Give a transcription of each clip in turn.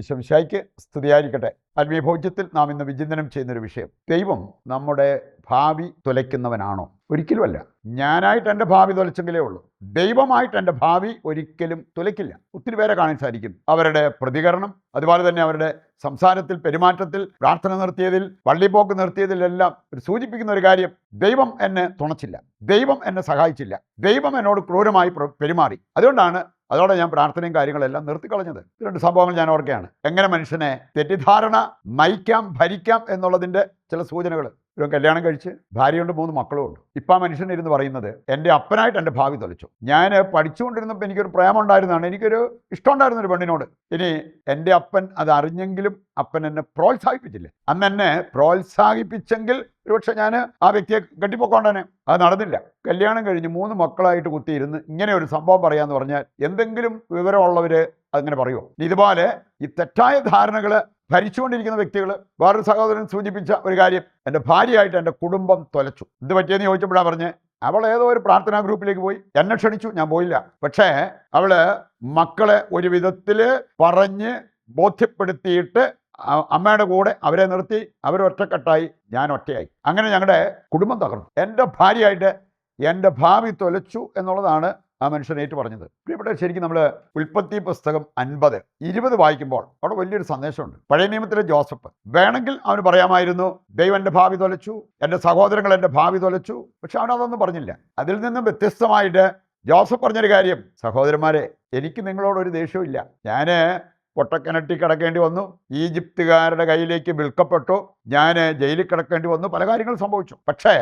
ഈശോമിശിഹായ്ക്ക് സ്തുതിയായിരിക്കട്ടെ. ആത്മീയ ഭോജ്യത്തിൽ നാം ഇന്ന് വിചിന്തനം ചെയ്യുന്നൊരു വിഷയം, ദൈവം നമ്മുടെ ഭാവി തുലയ്ക്കുന്നവനാണോ? ഒരിക്കലുമല്ല. ഞാനായിട്ട് എൻ്റെ ഭാവി തുലച്ചെങ്കിലേ ഉള്ളൂ. ദൈവമായിട്ട് എൻ്റെ ഭാവി ഒരിക്കലും തുലയ്ക്കില്ല. ഒത്തിരി പേരെ കാണാൻ സാധിക്കും. അവരുടെ പ്രതികരണം, അതുപോലെ തന്നെ അവരുടെ സംസാരത്തിൽ, പെരുമാറ്റത്തിൽ, പ്രാർത്ഥന നിർത്തിയതിൽ, പള്ളിപ്പോക്ക് നിർത്തിയതിലെല്ലാം സൂചിപ്പിക്കുന്ന ഒരു കാര്യം, ദൈവം എന്നെ തുണച്ചില്ല, ദൈവം എന്നെ സഹായിച്ചില്ല, ദൈവം എന്നോട് ക്രൂരമായി പെരുമാറി. അതുകൊണ്ടാണ് അതോടെ ഞാൻ പ്രാർത്ഥനയും കാര്യങ്ങളെല്ലാം നിർത്തിക്കളഞ്ഞത്. രണ്ട് സംഭവങ്ങൾ ഞാൻ ഓർക്കുകയാണ്. എങ്ങനെ മനുഷ്യനെ തെറ്റിദ്ധാരണ നയിക്കാം, ഭരിക്കാം എന്നുള്ളതിൻ്റെ ചില സൂചനകൾ. ഒരു കല്യാണം കഴിച്ച് ഭാര്യയുണ്ട്, 3 മക്കളും ഉണ്ട്. ഇപ്പം ആ മനുഷ്യനിരുന്ന് പറയുന്നത്, എൻ്റെ അപ്പനായിട്ട് എൻ്റെ ഭാവി തുലച്ചു. ഞാൻ പഠിച്ചുകൊണ്ടിരുന്നപ്പോൾ എനിക്കൊരു പ്രേമുണ്ടായിരുന്നതാണ്, എനിക്കൊരു ഇഷ്ടമുണ്ടായിരുന്ന ഒരു പെണ്ണിനോട്. ഇനി എൻ്റെ അപ്പൻ അത് അറിഞ്ഞെങ്കിലും അപ്പൻ എന്നെ പ്രോത്സാഹിപ്പിച്ചില്ല. അന്ന് എന്നെ പ്രോത്സാഹിപ്പിച്ചെങ്കിൽ ഒരുപക്ഷെ ഞാൻ ആ വ്യക്തിയെ കെട്ടിപ്പൊക്കോണ്ടനെ. അത് നടന്നില്ല. കല്യാണം കഴിഞ്ഞ് 3 മക്കളായിട്ട് കുത്തിയിരുന്ന് ഇങ്ങനെ ഒരു സംഭവം പറയാമെന്ന് പറഞ്ഞാൽ എന്തെങ്കിലും വിവരമുള്ളവർ അങ്ങനെ പറയുമോ? ഇതുപോലെ ഈ തെറ്റായ ധാരണകൾ ഭരിച്ചുകൊണ്ടിരിക്കുന്ന വ്യക്തികൾ. വേറൊരു സഹോദരൻ സൂചിപ്പിച്ച ഒരു കാര്യം, എൻ്റെ ഭാര്യയായിട്ട് എൻ്റെ കുടുംബം തുലച്ചു. എന്ത് പറ്റിയെന്ന് ചോദിച്ചപ്പോഴാണ് പറഞ്ഞ്, അവൾ ഏതോ ഒരു പ്രാർത്ഥനാ ഗ്രൂപ്പിലേക്ക് പോയി, എന്നെ ക്ഷണിച്ചു, ഞാൻ പോയില്ല. പക്ഷേ അവള് മക്കളെ ഒരു വിധത്തിൽ പറഞ്ഞ് ബോധ്യപ്പെടുത്തിയിട്ട് അമ്മയുടെ കൂടെ അവരെ നിർത്തി, അവരൊറ്റക്കെട്ടായി, ഞാൻ ഒറ്റയായി. അങ്ങനെ ഞങ്ങളുടെ കുടുംബം തകർന്നു. എൻ്റെ ഭാര്യയായിട്ട് എൻ്റെ ഭാവി തുലച്ചു എന്നുള്ളതാണ് ആ മനുഷ്യൻ ഏറ്റു പറഞ്ഞത്. ഇവിടെ ശരിക്കും നമ്മൾ ഉൽപ്പത്തി പുസ്തകം 50:20 വായിക്കുമ്പോൾ അവിടെ വലിയൊരു സന്ദേശമുണ്ട്. പഴയ നിയമത്തിലെ ജോസഫ് വേണമെങ്കിൽ അവന് പറയാമായിരുന്നു, ദൈവം എൻ്റെ ഭാവി തുലച്ചു, എൻ്റെ സഹോദരങ്ങൾ എൻ്റെ ഭാവി തുലച്ചു. പക്ഷെ അവനതൊന്നും പറഞ്ഞില്ല. അതിൽ നിന്നും വ്യത്യസ്തമായിട്ട് ജോസഫ് പറഞ്ഞൊരു കാര്യം, സഹോദരന്മാരെ, എനിക്ക് നിങ്ങളോടൊരു ദേഷ്യവും ഇല്ല. ഞാൻ പൊട്ടക്കിണറ്റി കിടക്കേണ്ടി വന്നു, ഈജിപ്തുകാരുടെ കയ്യിലേക്ക് വിൽക്കപ്പെട്ടു, ഞാൻ ജയിലിൽ കിടക്കേണ്ടി വന്നു, പല കാര്യങ്ങളും സംഭവിച്ചു. പക്ഷേ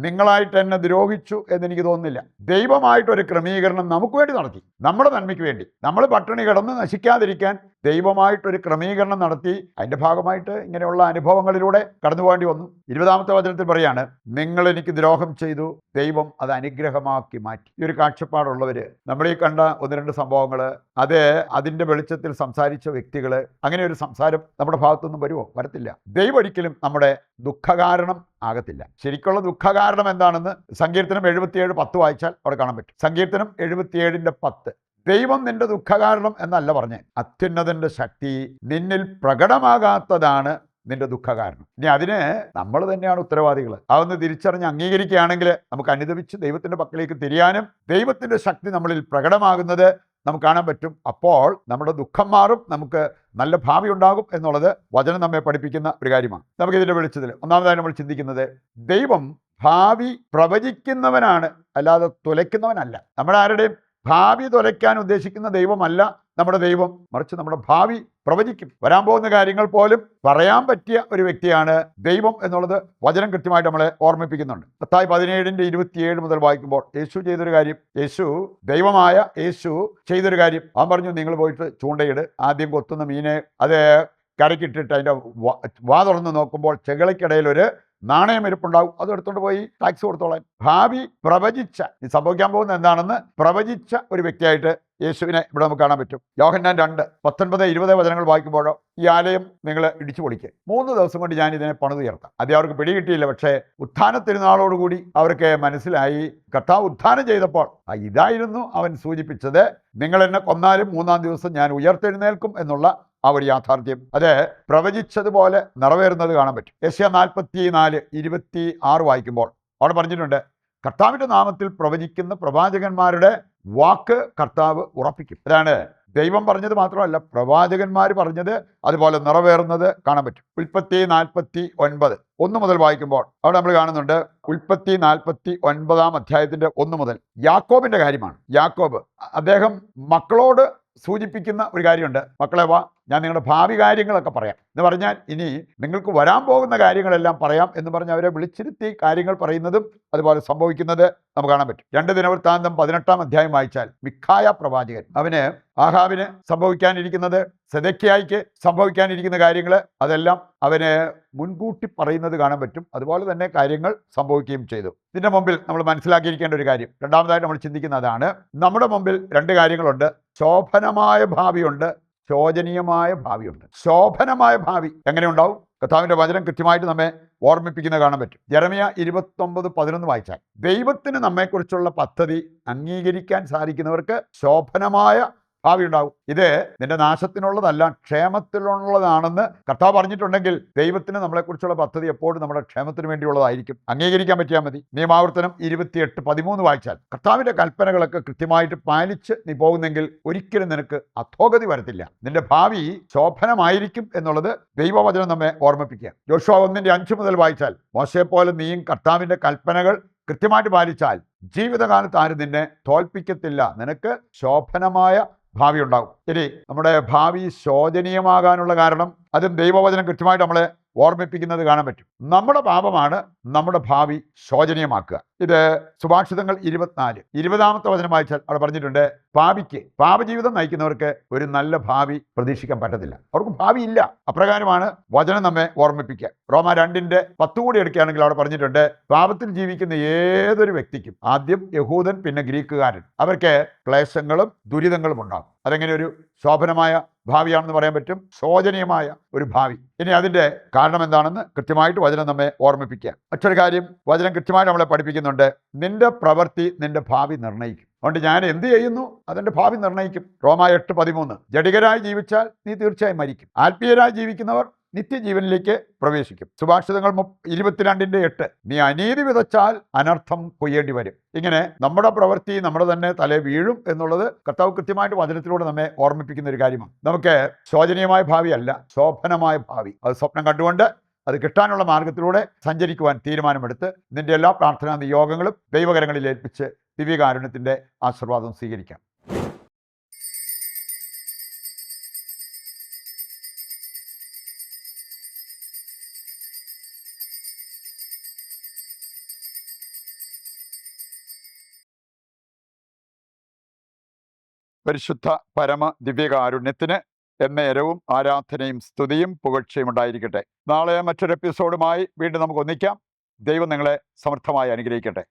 നിങ്ങളായിട്ട് എന്നെ ദ്രോഹിച്ചു എന്നെനിക്ക് തോന്നുന്നില്ല. ദൈവമായിട്ടൊരു ക്രമീകരണം നമുക്ക് വേണ്ടി നടത്തി, നമ്മുടെ നന്മയ്ക്ക് വേണ്ടി. നമ്മൾ പട്ടിണി കിടന്ന് നശിക്കാതിരിക്കാൻ ദൈവമായിട്ടൊരു ക്രമീകരണം നടത്തി. അതിൻ്റെ ഭാഗമായിട്ട് ഇങ്ങനെയുള്ള അനുഭവങ്ങളിലൂടെ കടന്നു പോകേണ്ടി വന്നു. 20-ാമത്തെ വചനത്തിൽ പറയാണ്, നിങ്ങൾ എനിക്ക് ദ്രോഹം ചെയ്തു, ദൈവം അത് അനുഗ്രഹമാക്കി മാറ്റി. ഈ ഒരു കാഴ്ചപ്പാടുള്ളവർ, നമ്മളീ കണ്ട 1-2 സംഭവങ്ങൾ, അത് അതിൻ്റെ വെളിച്ചത്തിൽ സംസാരിച്ച വ്യക്തികൾ, അങ്ങനെ ഒരു സംസാരം നമ്മുടെ ഭാഗത്തുനിന്നും വരുമോ? വരത്തില്ല. ദൈവം ഒരിക്കലും നമ്മുടെ ദുഃഖകാരണം ആകത്തില്ല. ശരിക്കുള്ള ദുഃഖകാരണം എന്താണെന്ന് സങ്കീർത്തനം 77:10 വായിച്ചാൽ അവിടെ കാണാൻ പറ്റും. സങ്കീർത്തനം 77:10, ദൈവം നിന്റെ ദുഃഖകാരണം എന്നല്ല പറഞ്ഞ്, അത്യുന്നതന്റെ ശക്തി നിന്നിൽ പ്രകടമാകാത്തതാണ് നിന്റെ ദുഃഖകാരണം. ഇനി അതിന് നമ്മൾ തന്നെയാണ് ഉത്തരവാദികൾ. അതൊന്ന് തിരിച്ചറിഞ്ഞ് അംഗീകരിക്കുകയാണെങ്കിൽ നമുക്ക് അനുദപിച്ച് ദൈവത്തിൻ്റെ പക്കലേക്ക് തിരിയാനും ദൈവത്തിൻ്റെ ശക്തി നമ്മളിൽ പ്രകടമാകുന്നത് നമുക്ക് കാണാൻ പറ്റും. അപ്പോൾ നമ്മുടെ ദുഃഖം മാറും, നമുക്ക് നല്ല ഭാവി ഉണ്ടാകും എന്നുള്ളത് വചനം നമ്മെ പഠിപ്പിക്കുന്ന ഒരു കാര്യമാണ്. നമുക്കിതിൻ്റെ വെളിച്ചത്തിൽ ഒന്നാമതായി നമ്മൾ ചിന്തിക്കുന്നത്, ദൈവം ഭാവി പ്രവചിക്കുന്നവനാണ്, അല്ലാതെ തുലയ്ക്കുന്നവനല്ല. നമ്മുടെ ആരുടെയും ഭാവി തുലയ്ക്കാൻ ഉദ്ദേശിക്കുന്ന ദൈവമല്ല നമ്മുടെ ദൈവം, മറിച്ച് നമ്മുടെ ഭാവി പ്രവചിക്കും. വരാൻ പോകുന്ന കാര്യങ്ങൾ പോലും പറയാൻ പറ്റിയ ഒരു വ്യക്തിയാണ് ദൈവം എന്നുള്ളത് വചനം കൃത്യമായിട്ട് നമ്മളെ ഓർമ്മിപ്പിക്കുന്നുണ്ട്. മത്തായി 17:27 മുതൽ വായിക്കുമ്പോൾ യേശു ചെയ്തൊരു കാര്യം, ദൈവമായ യേശു ചെയ്തൊരു കാര്യം, അവൻ പറഞ്ഞു, നിങ്ങൾ പോയിട്ട് ചൂണ്ടയിട്, ആദ്യം കൊത്തുന്ന മീനെ അത് കരക്കിട്ടിട്ട് അതിൻ്റെ വാ തുറന്ന് നോക്കുമ്പോൾ ചെകിളയ്ക്കിടയിൽ ഒരു നാണയം ഇരിപ്പുണ്ടാവും, അത് എടുത്തുകൊണ്ട് പോയി ടാക്സ് കൊടുത്തോളാൻ. ഭാവി പ്രവചിച്ച, സംഭവിക്കാൻ പോകുന്ന എന്താണെന്ന് പ്രവചിച്ച ഒരു വ്യക്തിയായിട്ട് യേശുവിനെ ഇവിടെ നമുക്ക് കാണാൻ പറ്റും. യോഹന്നാൻ 2:19-20 വചനങ്ങൾ വായിക്കുമ്പോഴോ, ഈ ആലയം നിങ്ങൾ ഇടിച്ചു പൊളിക്കുക, 3 ദിവസം കൊണ്ട് ഞാൻ ഇതിനെ പണിതുയർത്താം. ആദ്യം അവർക്ക് പിടികിട്ടിയില്ല. പക്ഷേ ഉത്ഥാന തിരുനാളോടുകൂടി അവർക്ക് മനസ്സിലായി, കർത്താവ് ഉത്ഥാനം ചെയ്തപ്പോൾ ഇതായിരുന്നു അവൻ സൂചിപ്പിച്ചത്, നിങ്ങൾ എന്നെ കൊന്നാലും 3-ാം ദിവസം ഞാൻ ഉയർത്തെഴുന്നേൽക്കും എന്നുള്ള ആ ഒരു യാഥാർത്ഥ്യം, അത് പ്രവചിച്ചതുപോലെ നിറവേറുന്നത് കാണാൻ പറ്റും. യെശയ്യാ 44:26 വായിക്കുമ്പോൾ അവിടെ പറഞ്ഞിട്ടുണ്ട്, കർത്താവിൻ്റെ നാമത്തിൽ പ്രവചിക്കുന്ന പ്രവാചകന്മാരുടെ വാക്ക് കർത്താവ് ഉറപ്പിക്കും. അതാണ് ദൈവം പറഞ്ഞത് മാത്രമല്ല, പ്രവാചകന്മാർ പറഞ്ഞത് അതുപോലെ നിറവേറുന്നത് കാണാൻ പറ്റും. ഉൽപ്പത്തി 49 1 മുതൽ വായിക്കുമ്പോൾ അവിടെ നമ്മൾ കാണുന്നുണ്ട്, ഉൽപ്പത്തി 49-ാം അധ്യായത്തിൻ്റെ 1 മുതൽ യാക്കോബിൻ്റെ കാര്യമാണ്. യാക്കോബ് അദ്ദേഹം മക്കളോട് സൂചിപ്പിക്കുന്ന ഒരു കാര്യമുണ്ട്, മക്കളെ വാ, ഞാൻ നിങ്ങളുടെ ഭാവി കാര്യങ്ങളൊക്കെ പറയാം എന്ന് പറഞ്ഞാൽ, ഇനി നിങ്ങൾക്ക് വരാൻ പോകുന്ന കാര്യങ്ങളെല്ലാം പറയാം എന്ന് പറഞ്ഞ് അവരെ വിളിച്ചിരുത്തി കാര്യങ്ങൾ പറയുന്നതും അതുപോലെ സംഭവിക്കുന്നത് നമുക്ക് കാണാൻ പറ്റും. 2 ദിനവൃത്താന്തം 18-ാം അധ്യായം വായിച്ചാൽ മിഖായ പ്രവാചകൻ, അവന് ആഹാബിന് സംഭവിക്കാനിരിക്കുന്നത്, സെദെക്കിയായ്ക്ക് സംഭവിക്കാനിരിക്കുന്ന കാര്യങ്ങൾ അതെല്ലാം അവന് മുൻകൂട്ടി പറയുന്നത് കാണാൻ പറ്റും. അതുപോലെ തന്നെ കാര്യങ്ങൾ സംഭവിക്കുകയും ചെയ്തു. ഇതിൻ്റെ മുമ്പിൽ നമ്മൾ മനസ്സിലാക്കിയിരിക്കേണ്ട ഒരു കാര്യം, രണ്ടാമതായിട്ട് നമ്മൾ ചിന്തിക്കുന്നതാണ്, നമ്മുടെ മുമ്പിൽ 2 കാര്യങ്ങളുണ്ട്. ശോഭനമായ ഭാവിയുണ്ട്, ശോചനീയമായ ഭാവിയുണ്ട്. ശോഭനമായ ഭാവി എങ്ങനെ ഉണ്ടാവും? കർത്താവിൻ്റെ വചനം കൃത്യമായിട്ട് നമ്മെ ഓർമ്മിപ്പിക്കുന്നത് കാണാൻ പറ്റും. യെരമ്യാ 29:11 വായിച്ചാൽ, ദൈവത്തിന് നമ്മെക്കുറിച്ചുള്ള പദ്ധതി അംഗീകരിക്കാൻ സാധിക്കുന്നവർക്ക് ശോഭനമായ ഭാവി ഉണ്ടാവും. ഇത് നിന്റെ നാശത്തിനുള്ളതല്ല, ക്ഷേമത്തിനുള്ളതാണെന്ന് കർത്താവ് പറഞ്ഞിട്ടുണ്ടെങ്കിൽ ദൈവത്തിന് നമ്മളെക്കുറിച്ചുള്ള പദ്ധതി എപ്പോഴും നമ്മുടെ ക്ഷേമത്തിന് വേണ്ടിയുള്ളതായിരിക്കും. അംഗീകരിക്കാൻ പറ്റിയാൽ മതി. നിയമാവർത്തനം 28:13 വായിച്ചാൽ കർത്താവിന്റെ കൽപ്പനകളൊക്കെ കൃത്യമായിട്ട് പാലിച്ച് നീ പോകുന്നെങ്കിൽ ഒരിക്കലും നിനക്ക് അധോഗതി വരത്തില്ല. നിന്റെ ഭാവി ശോഭനമായിരിക്കും എന്നുള്ളത് ദൈവവചനം നമ്മെ ഓർമ്മിപ്പിക്കുക. യോശുവ 1:5 മുതൽ വായിച്ചാൽ മോശയെ പോലെ നീയും കർത്താവിന്റെ കൽപ്പനകൾ കൃത്യമായിട്ട് പാലിച്ചാൽ ജീവിതകാലത്ത് ആരും നിന്നെ തോൽപ്പിക്കത്തില്ല. നിനക്ക് ശോഭനമായ ഭാവി ഉണ്ടാകും. ഇനി നമ്മുടെ ഭാവി ശോചനീയമാകാനുള്ള കാരണം അതും ദൈവവചനം കൃത്യമായിട്ട് നമ്മളെ ഓർമ്മിപ്പിക്കുന്നത് കാണാൻ പറ്റും. നമ്മുടെ പാപമാണ് നമ്മുടെ ഭാവി ശോചനീയമാക്കുക. ഇത് സുഭാഷിതങ്ങൾ 24:20 വചനം വായിച്ചാൽ അവിടെ പറഞ്ഞിട്ടുണ്ട്, പാപിക്ക് പാപജീവിതം നയിക്കുന്നവർക്ക് ഒരു നല്ല ഭാവി പ്രതീക്ഷിക്കാൻ പറ്റത്തില്ല. അവർക്ക് ഭാവി ഇല്ല. അപ്രകാരമാണ് വചനം നമ്മെ ഓർമ്മിപ്പിക്കുക. റോമ 2:10 കൂടി എടുക്കുകയാണെങ്കിൽ അവിടെ പറഞ്ഞിട്ടുണ്ട്, പാപത്തിൽ ജീവിക്കുന്ന ഏതൊരു വ്യക്തിക്കും, ആദ്യം യഹൂദൻ പിന്നെ ഗ്രീക്കുകാരൻ, അവർക്ക് ക്ലേശങ്ങളും ദുരിതങ്ങളും ഉണ്ടാകും. അതെങ്ങനെ ഒരു ശോഭനമായ ഭാവിയാണെന്ന് പറയാൻ പറ്റും? ശോചനീയമായ ഒരു ഭാവി. ഇനി അതിൻ്റെ കാരണം എന്താണെന്ന് കൃത്യമായിട്ട് വചനം നമ്മെ ഓർമ്മിപ്പിക്കുക. മറ്റൊരു കാര്യം വചനം കൃത്യമായിട്ട് നമ്മളെ പഠിപ്പിക്കുന്നുണ്ട്, നിന്റെ പ്രവൃത്തി നിന്റെ ഭാവി നിർണ്ണയിക്കും. അതുകൊണ്ട് ഞാൻ എന്ത് ചെയ്യുന്നു അതെൻ്റെ ഭാവി നിർണ്ണയിക്കും. റോമ 8:13 ജഡികരായി ജീവിച്ചാൽ നീ തീർച്ചയായും മരിക്കും, ആത്മീയരായി ജീവിക്കുന്നവർ നിത്യജീവനിലേക്ക് പ്രവേശിക്കും. സുഭാഷിതങ്ങൾ 22:8 നീ അനീതി വിതച്ചാൽ അനർത്ഥം കൊയ്യേണ്ടി വരും. ഇങ്ങനെ നമ്മുടെ പ്രവൃത്തി നമ്മുടെ തന്നെ തലേ വീഴും എന്നുള്ളത് കർത്താവ് കൃത്യമായിട്ട് വചനത്തിലൂടെ നമ്മെ ഓർമ്മിപ്പിക്കുന്ന ഒരു കാര്യമാണ്. നമുക്ക് ശോചനീയമായ ഭാവിയല്ല, ശോഭനമായ ഭാവി അത് സ്വപ്നം കണ്ടുകൊണ്ട് അത് കിട്ടാനുള്ള മാർഗത്തിലൂടെ സഞ്ചരിക്കുവാൻ തീരുമാനമെടുത്ത് നിന്റെ എല്ലാ പ്രാർത്ഥനാ നിയോഗങ്ങളും ദൈവകരങ്ങളിൽ ഏൽപ്പിച്ച് ദിവ്യകാരുണ്യത്തിൻ്റെ ആശീർവാദം സ്വീകരിക്കാം. പരിശുദ്ധ പരമ ദിവ്യകാരുണ്യത്തിന് എന്നേരവും ആരാധനയും സ്തുതിയും പുകഴ്ചയും ഉണ്ടായിരിക്കട്ടെ. നാളെ മറ്റൊരു എപ്പിസോഡുമായി വീണ്ടും നമുക്ക് ഒന്നിക്കാം. ദൈവം നിങ്ങളെ സമർത്ഥമായി അനുഗ്രഹിക്കട്ടെ.